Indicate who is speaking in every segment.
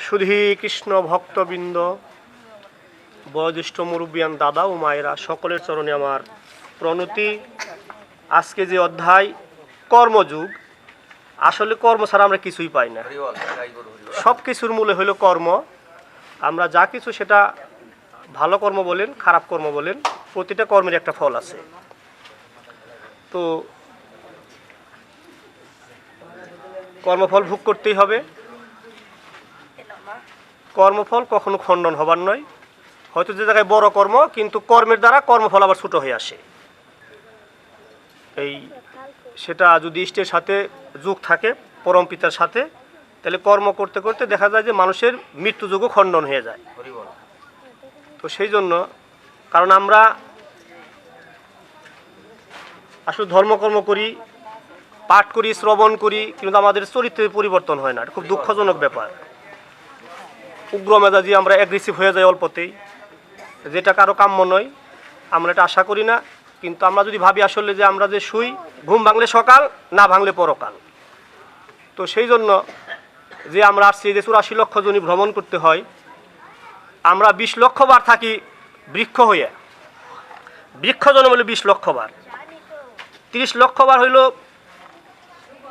Speaker 1: সুধী কৃষ্ণ ভক্তবৃন্দ, বয়োজ্যেষ্ঠ মুরব্বিয়ান দাদা ও মায়েরা, সকলের চরণে আমার প্রণতি। আজকে যে অধ্যায় কর্মযুগ, আসলে কর্ম ছাড়া আমরা কিছুই পাই না। সব কিছুর মূলে হলো কর্ম। আমরা যা কিছু সেটা ভালো কর্ম বলেন, খারাপ কর্ম বলেন, প্রতিটা কর্মের একটা ফল আছে। তো কর্মফল ভোগ করতেই হবে। কর্মফল কখনো খণ্ডন হবার নয়। হয়তো যে জায়গায় বড় কর্ম, কিন্তু কর্মের দ্বারা কর্মফল আবার ছোট হয়ে আসে। সেটা যদি ইষ্টের সাথে যোগ থাকে, পরম পিতার সাথে, তাহলে কর্ম করতে করতে দেখা যায় যে মানুষের মৃত্যুযোগও খণ্ডন হয়ে যায়। তো সেই জন্য, কারণ আমরা আসলে ধর্মকর্ম করি, পাঠ করি, শ্রবণ করি, কিন্তু আমাদের চরিত্রের পরিবর্তন হয় না। এটা খুব দুঃখজনক ব্যাপার। উগ্র মেজাজি আমরা অ্যাগ্রেসিভ হয়ে যাই অল্পতেই, যেটা কারো কাম্য নয়। আমরা এটা আশা করি না। কিন্তু আমরা যদি ভাবি আসলে যে আমরা যে শুই, ঘুম ভাঙলে সকাল, না ভাঙলে পরকাল। তো সেই জন্য যে আমরা আসছি যে 84 লক্ষ জনই ভ্রমণ করতে হয়, আমরা 20 লক্ষ বার থাকি বৃক্ষ হইয়া। বৃক্ষ জন্ম হইল 20 লক্ষ বার, 30 লক্ষ বার হইল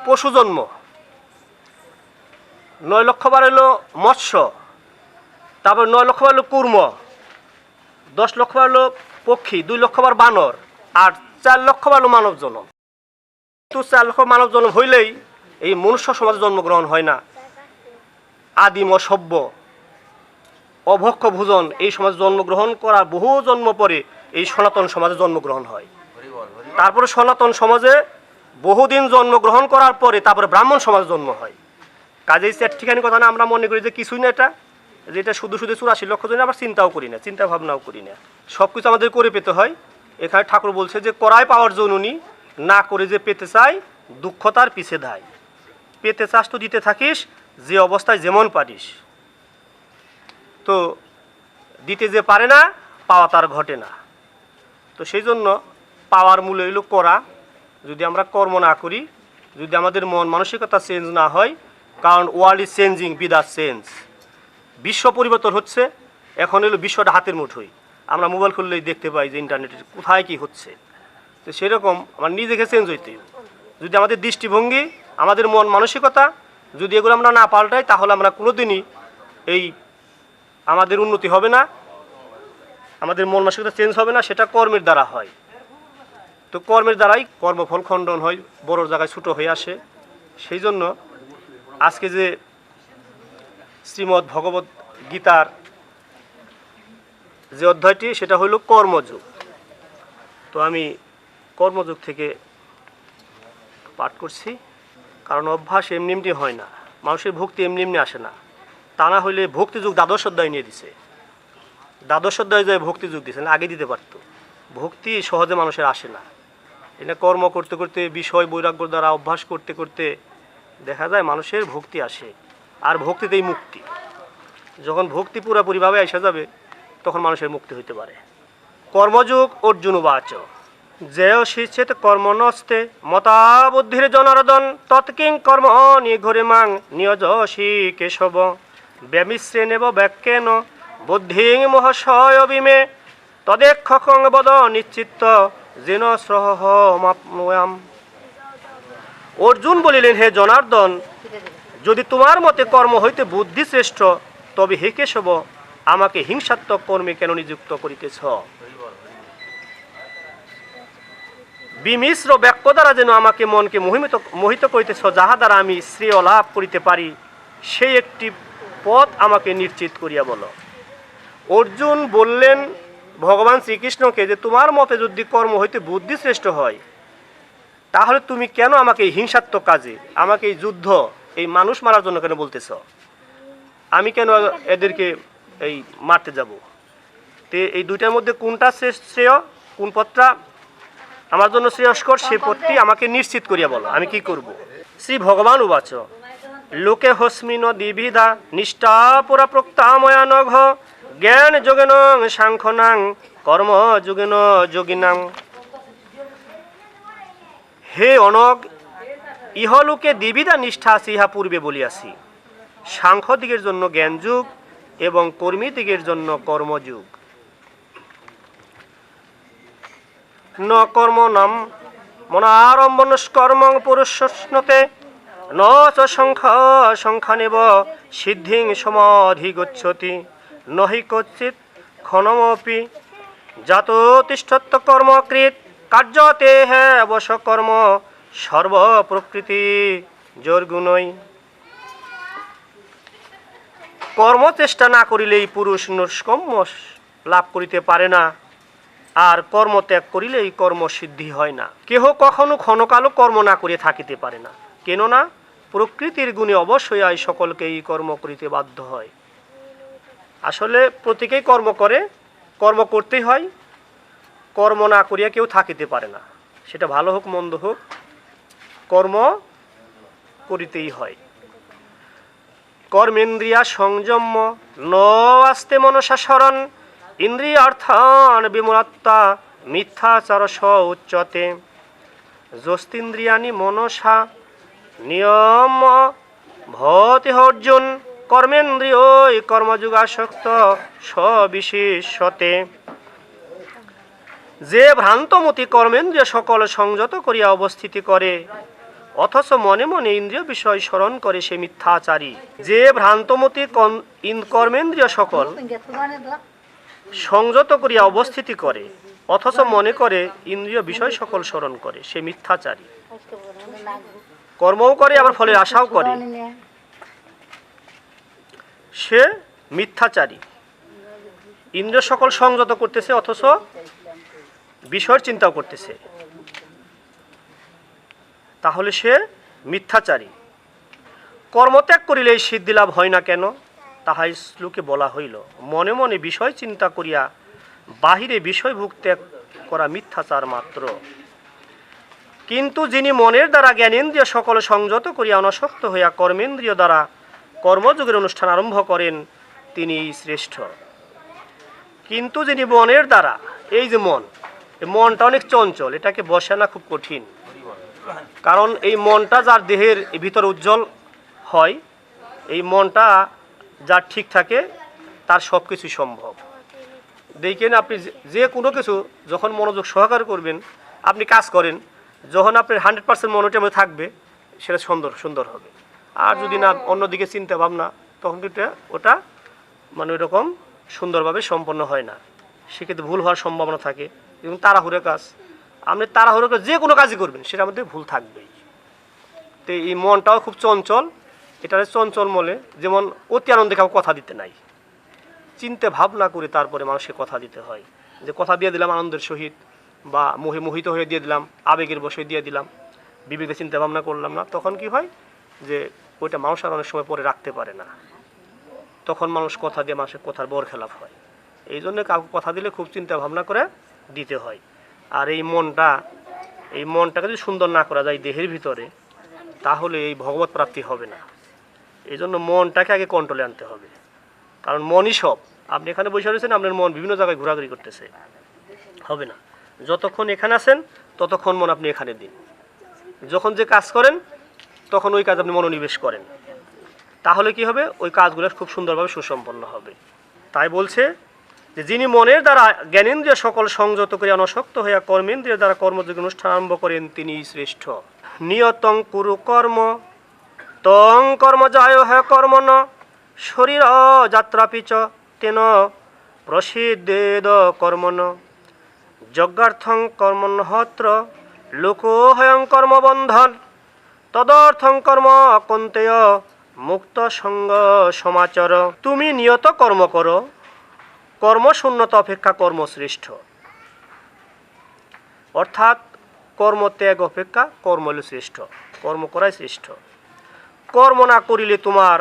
Speaker 1: পশু জন্ম, 9 লক্ষ বার হইল মৎস্য, তারপর 9 লক্ষ বার হলো কুর্ম, 10 লক্ষ বার হলো পক্ষী, 2 লক্ষ বার বানর, আর 4 লক্ষ বার হলো মানব জন্ম। তো 4 লক্ষ মানব জন্ম হইলেই এই মনুষ্য সমাজে জন্মগ্রহণ হয় না। আদিম অসভ্য অভক্ষ ভোজন এই সমাজে জন্মগ্রহণ করা বহু জন্ম পরে এই সনাতন সমাজে জন্মগ্রহণ হয়। তারপরে সনাতন সমাজে বহুদিন জন্মগ্রহণ করার পরে তারপরে ব্রাহ্মণ সমাজে জন্ম হয়। কাজেই ঠিকানি কথা না, আমরা মনে করি যে কিছুই না, এটা শুধু 84 লক্ষ জন, আবার চিন্তাও করি না, চিন্তা ভাবনাও করি না। সব কিছু আমাদের করে পেতে হয়। এখানে ঠাকুর বলছে যে করায় পাওয়ার জননী, না করে যে পেতে চাই, দুঃখ তার পিছে ধায়। পেতে চাস তো দিতে থাকিস, যে অবস্থায় যেমন পারিস। তো দিতে যে পারে না, পাওয়া তার ঘটে না। তো সেই জন্য পাওয়ার মূল্য হইল করা। যদি আমরা কর্ম না করি, যদি আমাদের মন মানসিকতা চেঞ্জ না হয়, কারণ world is changing without change. বিশ্ব পরিবর্তন হচ্ছে। এখন হলো বিশ্বটা হাতের মুঠোয়। আমরা মোবাইল খুললেই দেখতে পাই যে ইন্টারনেটে কোথায় কী হচ্ছে। তো সেরকম আমার নিজেকে চেঞ্জ হইতে, যদি আমাদের দৃষ্টিভঙ্গি, আমাদের মন মানসিকতা যদি এগুলো আমরা না পাল্টাই, তাহলে আমরা কোনোদিনই আমাদের উন্নতি হবে না, আমাদের মন মানসিকতা চেঞ্জ হবে না। সেটা কর্মের দ্বারা হয়। তো কর্মের দ্বারাই কর্মফল খণ্ডন হয়, বড় জায়গায় ছোটো হয়ে আসে। সেই জন্য আজকে যে শ্রীমদ্ ভগবত গীতার যে অধ্যায়টি, সেটা হইল কর্মযোগ। তো আমি কর্মযোগ থেকে পাঠ করছি, কারণ অভ্যাস এমনি এমনি হয় না, মানুষের ভক্তি এমনি এমনি আসে না। তা না হইলে ভক্তিযুগ দ্বাদশ অধ্যায় নিয়ে দিছে, দ্বাদশ অধ্যায় যায় ভক্তিযুগ দিছে, না আগে দিতে পারতো। ভক্তি সহজে মানুষের আসে না। এটা কর্ম করতে করতে, বিষয় বৈরাগ্য দ্বারা অভ্যাস করতে করতে দেখা যায় মানুষের ভক্তি আসে। আর ভক্তিতেই মুক্তি। যখন ভক্তি পুরোপুরিভাবে এসে যাবে, তখন মানুষের মুক্তি হইতে পারে। কর্মযোগ অর্জুন বাচ জেয় শিচ্ছেত কর্ম নস্তে মতাবুদ্ধির জনার্দন তৎকিং কর্ম নিঘরে মাং নিয়জসি কেশব ব্যামিশ্রে নেব ব্যাক্যেন বুদ্ধিং মহাশয় বিমে তদেক্ষং বদ নিশ্চিত্ত যেন শ্রহ মাপনুয়াম। অর্জুন বলিলেন, হে জনার্দন, যদি তোমার মতে কর্ম হইতে বুদ্ধি শ্রেষ্ঠ, তবে হে কেশব আমাকে হিংসাত্মক কর্মে কেন নিযুক্ত করিতেছ? বিমিশ্র বাক্য দ্বারা যেন আমাকে মনকে মোহিত করিতেছ, যাহা দ্বারা আমি শ্রেয় লাভ করিতে পারি, সেই একটি পথ আমাকে নিশ্চিত করিয়া বলো। অর্জুন বললেন ভগবান শ্রীকৃষ্ণকে যে তোমার মতে যদি কর্ম হইতে বুদ্ধি শ্রেষ্ঠ হয়, তাহলে তুমি কেন আমাকে এই হিংসাত্মক কাজে, আমাকে এই যুদ্ধ, এই মানুষ মারার জন্য কেন বলতেছ? আমি কেন এদেরকে মারতে যাব? তে এই দুইটার মধ্যে কোনটা শ্রেয়, কোন পথটা আমার জন্য শ্রেয়স্কর, সে পথটি আমাকে নিশ্চিত করিয়া বলো, আমি কি করব। শ্রী ভগবান উবাচ লোকে হস্মিন দ্বিবিধা নিষ্ঠা পুরা প্রক্তাময়া নঘ জ্ঞান যোগেন সাংখ্যনাং কর্ম যোগেন যোগিনাং। হে অনগ, ইহলোকে দ্বিবিধা নিষ্ঠা আছে, ইহা পূর্বে বলিয়াছি। সাংখ্যদিগের জন্য জ্ঞানযুগ এবং কর্মীদিগের জন্য কর্মযুগ। ন কর্ম নাম মনারম্ভনস্কর্মং পুরুষস্নতে ন চ সংখ্যানেব সিদ্ধিং সমাধিগচ্ছতি নহি কচ্চিৎ ক্ষণমপি জাত তিষ্ঠত্ব কর্মকৃত কার্যতে অবশ্য কর্ম সর্বপ্রকৃতি জোরগুণই। কর্মচেষ্টা না করিলেই পুরুষ নৈষ্কর্ম্য লাভ করিতে পারে না, আর কর্ম ত্যাগ করিলেই কর্মসিদ্ধি হয় না। কেহ কখনো ক্ষণকালও কর্ম না করিয়া থাকিতে পারে না, কেননা প্রকৃতির গুণে অবশ্যই আয় সকলকেই কর্ম করিতে বাধ্য হয়। আসলে প্রত্যেকেই কর্ম করে, কর্ম করতেই হয়, কর্ম না করিয়া কেউ থাকিতে পারে না। সেটা ভালো হোক মন্দ হোক, কর্ম করিতেই হয়। কর্মেন্দ্রিয়া সংযম ন আস্তে মনসা শরণ ইন্দ্রিয়ার্থান বিমূঢ়ত্বা মিথ্যাচার স উচ্যতে যস্তিন্দ্রিয়ানি মনসা নিয়ম ভবতি অর্জুন কর্মেন্দ্রিয় কর্মযুগাসক্ত সবিশেষতে। যে ভ্রান্তমতি কর্মেন্দ্রিয় সকল সংযত করিয়া অবস্থিতি করে অথচ মনে মনে ইন্দ্রিয় বিষয় স্মরণ করে সে মিথ্যাচারী। যে ভ্রান্তমতি কর্মেন্দ্রিয় সকল সংযত করিয়া অবস্থিতি করে অথচ মনে করে ইন্দ্রিয় বিষয় সকল স্মরণ করে সে মিথ্যাচারী। কর্মও করে আবার ফলের আশাও করে, সে মিথ্যাচারী। ইন্দ্রিয় সকল সংযত করতেছে অথচ বিষয়ের চিন্তাও করতেছে, তাহলে সে মিথ্যাচারী। কর্মত্যাগ করিলে এই সিদ্ধি লাভ হয় না কেন, তাহা শ্লোকে বলা হইল। মনে মনে বিষয় চিন্তা করিয়া বাহিরে বিষয় ভোগ ত্যাগ করা মিথ্যাচার মাত্র। কিন্তু যিনি মনের দ্বারা জ্ঞানেন্দ্রিয় সকল সংযত করিয়া অনাসক্ত হইয়া কর্মেন্দ্রিয় দ্বারা কর্মযোগের অনুষ্ঠান আরম্ভ করেন তিনি শ্রেষ্ঠ। কিন্তু যিনি মনের দ্বারা, এই যে মনটা অনেক চঞ্চল, এটাকে বসানো খুব কঠিন। কারণ এই মনটা যার দেহের ভিতর উজ্জ্বল হয়, এই মনটা যার ঠিক থাকে তার সব কিছুই সম্ভব। দেখেন আপনি যে কোনো কিছু যখন মনোযোগ সহকারে করবেন, আপনি কাজ করেন, যখন আপনার 100% মনোটার মধ্যে থাকবে সেটা সুন্দর হবে। আর যদি না অন্যদিকে চিন্তা ভাবনা, তখন কিন্তু ওটা মানে ওইরকম সুন্দরভাবে সম্পন্ন হয় না, সেক্ষেত্রে ভুল হওয়ার সম্ভাবনা থাকে। এবং তাড়াহুড়ো কাজ, আপনি তাড়াহুড়ো করে যে কোনো কাজই করবেন সেটার মধ্যে ভুল থাকবেই। তো এই মনটাও খুব চঞ্চল, এটার চঞ্চল মনে যেমন অতি আনন্দে কাউকে কথা দিতে নাই, চিন্তা ভাবনা করে তারপরে মানুষকে কথা দিতে হয়। যে কথা দিয়ে দিলাম আনন্দের সহিত বা মোহিত হয়ে দিয়ে দিলাম, আবেগের বসে দিয়ে দিলাম, বিবেকে চিন্তা ভাবনা করলাম না, তখন কি হয় যে ওইটা মানুষ আর অনেক সময় পরে রাখতে পারে না, তখন মানুষ কথা দিয়ে মানুষের কথার বরখেলাপ হয়। এই জন্য কাউকে কথা দিলে খুব চিন্তা ভাবনা করে দিতে হয়। আর এই মনটাকে যদি সুন্দর না করা যায় দেহের ভিতরে, তাহলে এই ভগবত প্রাপ্তি হবে না। এই জন্য মনটাকে আগে কন্ট্রোলে আনতে হবে, কারণ মনই সব। আপনি এখানে বসে রয়েছেন, আপনার মন বিভিন্ন জায়গায় ঘোরাঘুরি করতেছে, হবে না। যতক্ষণ এখানে আছেন ততক্ষণ মন আপনি এখানে দিন, যখন যে কাজ করেন তখন ওই কাজ আপনি মনোনিবেশ করেন, তাহলে কি হবে, ওই কাজগুলো খুব সুন্দরভাবে সুসম্পন্ন হবে। তাই বলছে যে যিনি মনের দ্বারা জ্ঞানেন্দ্রিয় সকল সংযত করিয়া অনাসক্ত হইয়া কর্মেন্দ্রিয় দ্বারা কর্মযোগ অনুষ্ঠান আরম্ভ করেন তিনি শ্রেষ্ঠ। নিয়তং কুরু কর্ম তং কর্ম জয় হে কর্মণ শরীর যাত্রাপিচ তেন প্রসিদ্ধেদ কর্মণ যজ্ঞার্থং কর্মণ্যহত্র লোকো হয়ং কর্মবন্ধন তদর্থং কর্ম কন্তেয় মুক্ত সঙ্গ সমাচর। তুমি নিয়ত কর্ম করো, কর্মশূন্যতা অপেক্ষা কর্মশ্রেষ্ঠ। অর্থাৎ কর্মত্যাগ অপেক্ষা কর্ম হল শ্রেষ্ঠ, কর্ম করাই শ্রেষ্ঠ। কর্ম না করিলে তোমার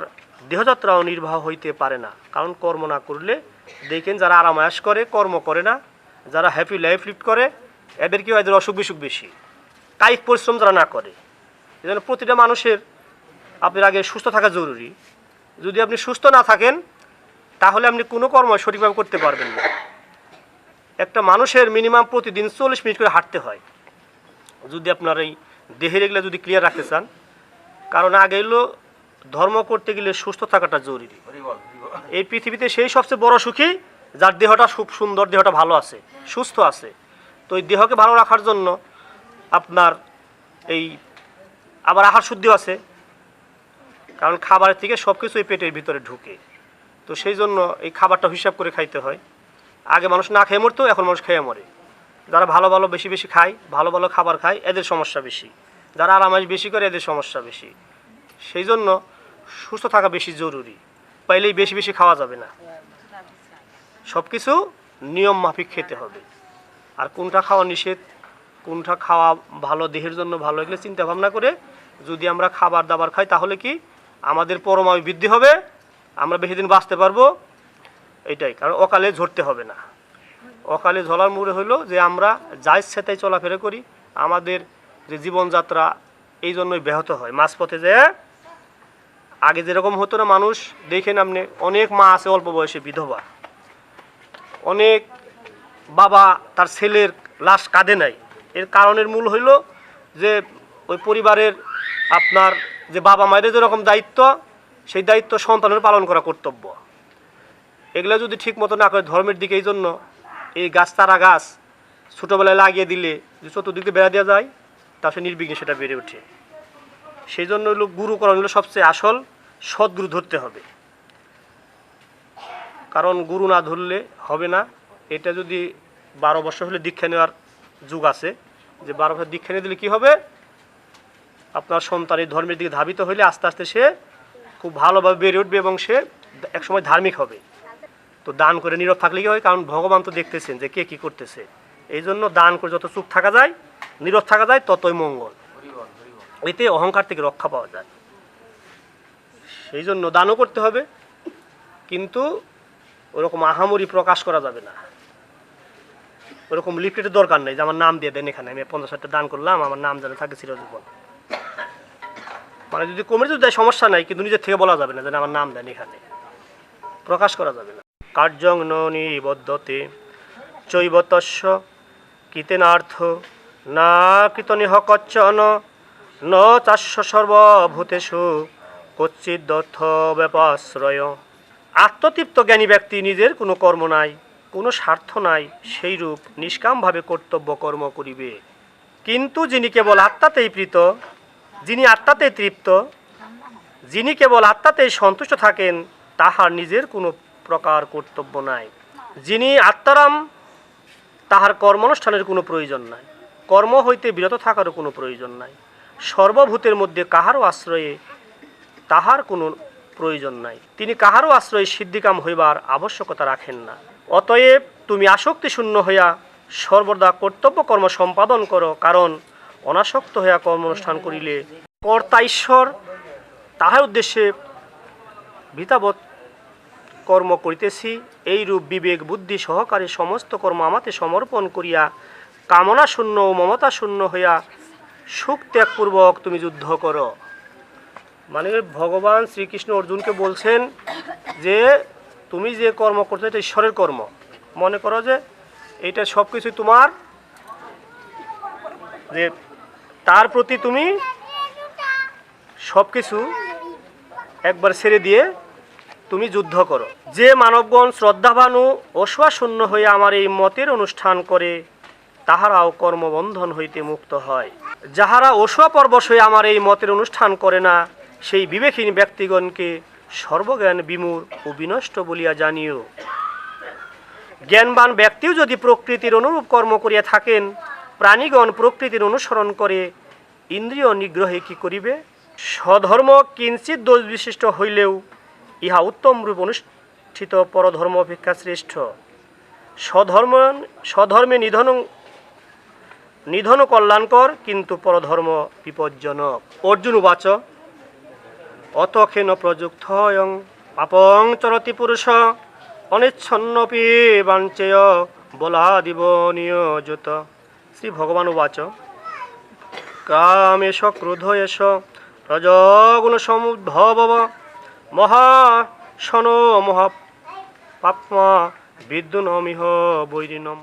Speaker 1: দেহযাত্রাও নির্বাহ হইতে পারে না। কারণ কর্ম না করলে দেখেন যারা আরামায়াস করে, কর্ম করে না, যারা হ্যাপি লাইফ লিড করে, এদের কি হয়, এদের অসুখ বিসুখ বেশি, কায়িক পরিশ্রম যারা না করে। এই জন্য প্রতিটা মানুষের আপনার আগে সুস্থ থাকা জরুরি। যদি আপনি সুস্থ না থাকেন তাহলে আপনি কোনো কর্ম সঠিকভাবে করতে পারবেন না। একটা মানুষের মিনিমাম প্রতিদিন 40 মিনিট করে হাঁটতে হয়, যদি আপনার এই দেহের এগুলো যদি ক্লিয়ার রাখতে চান। কারণ আগে হলো ধর্ম করতে গেলে সুস্থ থাকাটা জরুরি। এই পৃথিবীতে সেই সবচেয়ে বড় সুখী যার দেহটা খুব সুন্দর, দেহটা ভালো আছে, সুস্থ আছে। তো এই দেহকে ভালো রাখার জন্য আপনার এই আবার আহার শুদ্ধিও আছে, কারণ খাবারের থেকে সব কিছু এই পেটের ভিতরে ঢুকে। তো সেই জন্য এই খাবারটা হিসাব করে খাইতে হয়। আগে মানুষ না খেয়ে মরতো, এখন মানুষ খেয়ে মরে। যারা ভালো ভালো বেশি বেশি খায়, ভালো ভালো খাবার খায়, এদের সমস্যা বেশি। যারা আরামাইশ বেশি করে, এদের সমস্যা বেশি। সেই জন্য সুস্থ থাকা বেশি জরুরি। পাইলেই বেশি বেশি খাওয়া যাবে না, সব কিছু নিয়ম মাফিক খেতে হবে। আর কোনটা খাওয়া নিষেধ, কোনটা খাওয়া ভালো, দেহের জন্য ভালো, এগুলো চিন্তা ভাবনা করে যদি আমরা খাবার দাবার খাই, তাহলে কি আমাদের পরমায়ু বৃদ্ধি হবে, আমরা বেশি দিন বাঁচতে পারবো। এটাই কারণ অকালে ঝরতে হবে না। অকালে ঝরার মূলে হলো যে আমরা যা ইচ্ছে তাই চলাফেরা করি, আমাদের যে জীবনযাত্রা এই জন্যই ব্যাহত হয়। মাঝপথে যে আগে যেরকম হতো না, মানুষ দেখেন আপনি অনেক মা আছে অল্প বয়সে বিধবা, অনেক বাবা তার ছেলের লাশ কাঁদে নাই। এর কারণের মূল হইল যে ওই পরিবারের আপনার যে বাবা মায়ের যেরকম দায়িত্ব, সেই দায়িত্ব সন্তানের পালন করা কর্তব্য। এগুলো যদি ঠিক মতো না করে ধর্মের দিকে, এই জন্য এই গাছ চারা গাছ ছোটোবেলায় লাগিয়ে দিলে যে চতুর্দিকে বেড়া দেওয়া যায়, তা সে নির্বিঘ্নে সেটা বেড়ে ওঠে। সেই জন্য হলো গুরুকরণ হলো সবচেয়ে আসল, সদ্গুরু ধরতে হবে। কারণ গুরু না ধরলে হবে না। এটা যদি 12 বছর হলে দীক্ষা নেওয়ার যুগ আছে, যে 12 বছর দীক্ষা নিয়ে দিলে কী হবে, আপনার সন্তান এই ধর্মের দিকে ধাবিত হইলে আস্তে আস্তে সে খুব ভালোভাবে বেড়ে উঠবে এবং সে একসময় ধার্মিক হবে। তো দান করে নীরব থাকলে কি হয়, কারণ ভগবান তো দেখতেছেন যে কে কী করতেছে। এই জন্য দান করে যত চুপ থাকা যায়, নীরব থাকা যায়, ততই মঙ্গল। এতে অহংকার থেকে রক্ষা পাওয়া যায়। সেই জন্য দানও করতে হবে, কিন্তু ওরকম আহামরি প্রকাশ করা যাবে না। ওরকম লিফলেটের দরকার নেই যে আমার নাম দিয়ে দেন, এখানে আমি 50,000 দান করলাম, আমার নাম যেন থাকে চিরজীবন। মানে যদি কমিটি যদি দেয় সমস্যা নাই, কিন্তু নিজের থেকে বলা যাবে না যেন আমার নাম দেন, এখানে প্রকাশ করা যাবে না। কার্যং ন নিবদ্ধতে চৈবতস্য কীতেনার্থ না কৃতনিহ কচ্চন ন চাস্য সর্বভূতেষু কচ্চিদর্থ ব্যাপাশ্রয়। আত্মতৃপ্ত জ্ঞানী ব্যক্তি নিজের কোনো কর্ম নাই, কোনো স্বার্থ নাই, সেইরূপ নিষ্কামভাবে কর্তব্য কর্ম করিবে। কিন্তু যিনি কেবল আত্মাতেই প্রীত, যিনি আত্মাতেই তৃপ্ত, যিনি কেবল আত্মাতেই সন্তুষ্ট থাকেন, তাহার নিজের কোনো প্রকার কর্তব্য নাই। যিনি আত্মারাম, তাহার কর্মানুষ্ঠানের কোনো প্রয়োজন নাই, কর্ম হইতে বিরত থাকারও কোনো প্রয়োজন নাই। সর্বভূতের মধ্যে কাহারও আশ্রয়ে তাহার কোনো প্রয়োজন নাই। তিনি কাহারও আশ্রয়ে সিদ্ধিকাম হইবার আবশ্যকতা রাখেন না। অতএব তুমি আসক্তি শূন্য হইয়া সর্বদা কর্তব্য কর্ম সম্পাদন করো, কারণ অনাসক্ত হইয়া কর্ম অনুষ্ঠান করিলে কর্তা ঈশ্বর, তাহার উদ্দেশ্যে ভীতাবৎ কর্ম করিতেছি, এইরূপ বিবেক বুদ্ধি সহকারে সমস্ত কর্ম আমাতে সমর্পণ করিয়া কামনা শূন্য ও মমতা শূন্য হইয়া সুখ ত্যাগপূর্বক তুমি যুদ্ধ করো। মানে ভগবান শ্রীকৃষ্ণ অর্জুনকে বলছেন যে তুমি যে কর্ম করছো এটা ঈশ্বরের কর্ম, মনে করো যে এটা সব কিছু তোমার, যে তার প্রতি তুমি সব কিছু একবার ছেড়ে দিয়ে তুমি যুদ্ধ করো। যে মানবগণ শ্রদ্ধাবানু অসুয়াশূন্য হয়ে আমার এই মতের অনুষ্ঠান করে, তাহারাও কর্মবন্ধন হইতে মুক্ত হয়। যাহারা অসুয়া পরবশ হয়ে আমার এই মতের অনুষ্ঠান করে না, সেই বিবেকহীন ব্যক্তিগণকে সর্বজ্ঞান বিমূঢ় ও বিনষ্ট বলিয়া জানিও। জ্ঞানবান ব্যক্তিও যদি প্রকৃতির অনুরূপ কর্ম করিয়া থাকেন, প্রাণীগণ প্রকৃতির অনুসরণ করে ইন্দ্রিয় নিগ্রহে কি করিবে? স্বধর্ম কিঞ্চিৎ দোষ বিশিষ্ট হইলেও ইহা উত্তম রূপ অনুষ্ঠিত পরধর্ম অপেক্ষা শ্রেষ্ঠ। স্বধর্মে নিধন কল্যাণকর, কিন্তু পরধর্ম বিপজ্জনক। অর্জুন উবাচ অতখেন প্রযুক্তয়ং পাপং চরতি পুরুষ অনিচ্ছন্নপি বাঞ্চেয় বলাদিব নিয়োজিত। শ্রী ভগবান উবাচ কামেশ ক্রোধ এষ রজগুণ সমুদ্ভব মহাশনো মহাপাপ্মা বিদ্যুনমিহ বৈরিণম।